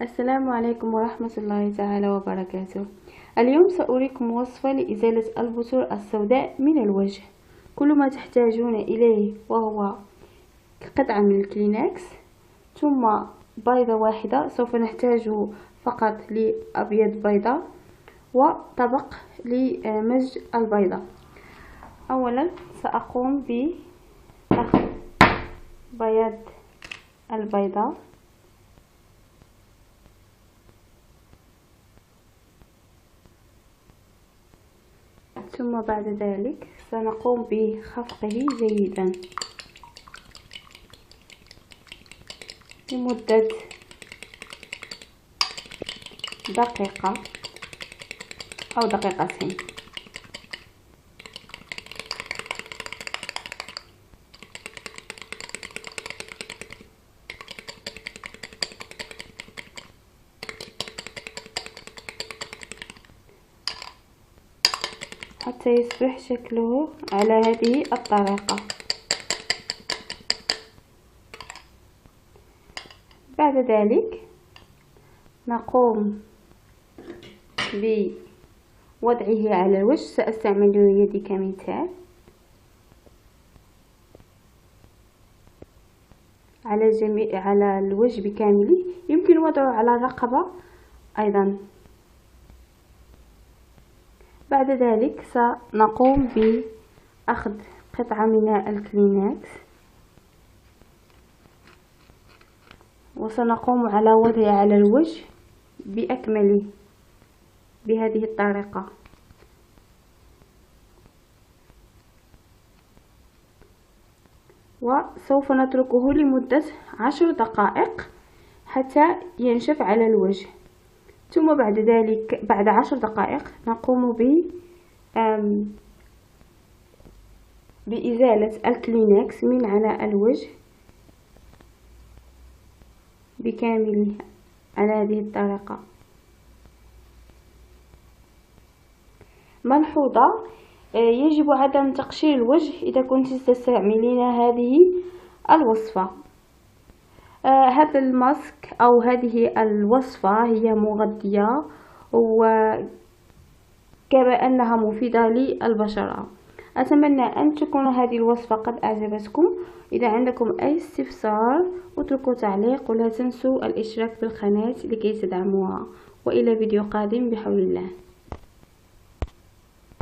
السلام عليكم ورحمة الله تعالى وبركاته. اليوم سأريكم وصفة لإزالة البثور السوداء من الوجه. كل ما تحتاجون إليه وهو قطعة من الكلينكس ثم بيضة واحدة، سوف نحتاج فقط لأبيض بيضة وطبق لمزج البيضة. أولا سأقوم بأخذ بياض البيضة ثم بعد ذلك سنقوم بخفقه جيدا لمدة دقيقة أو دقيقتين. حتى يصبح شكله على هذه الطريقة. بعد ذلك نقوم بوضعه على الوجه. سأستعمل يدي كمثال على الوجه بكامله. يمكن وضعه على الرقبة أيضا. بعد ذلك سنقوم بأخذ قطعة من الكلينكس وسنقوم على وضعه على الوجه بأكمله بهذه الطريقة. وسوف نتركه لمدة 10 دقائق حتى ينشف على الوجه. ثم بعد ذلك بعد 10 دقائق نقوم بإزالة الكلينكس من على الوجه بكامله على هذه الطريقة. ملحوظة: يجب عدم تقشير الوجه إذا كنت تستعملين هذه الوصفة. هذا الماسك أو هذه الوصفة هي مغذية وكما أنها مفيدة للبشرة. أتمنى أن تكون هذه الوصفة قد أعجبتكم. إذا عندكم أي استفسار اتركوا تعليق ولا تنسوا الاشتراك بالقناة لكي تدعموها. وإلى فيديو قادم بحول الله.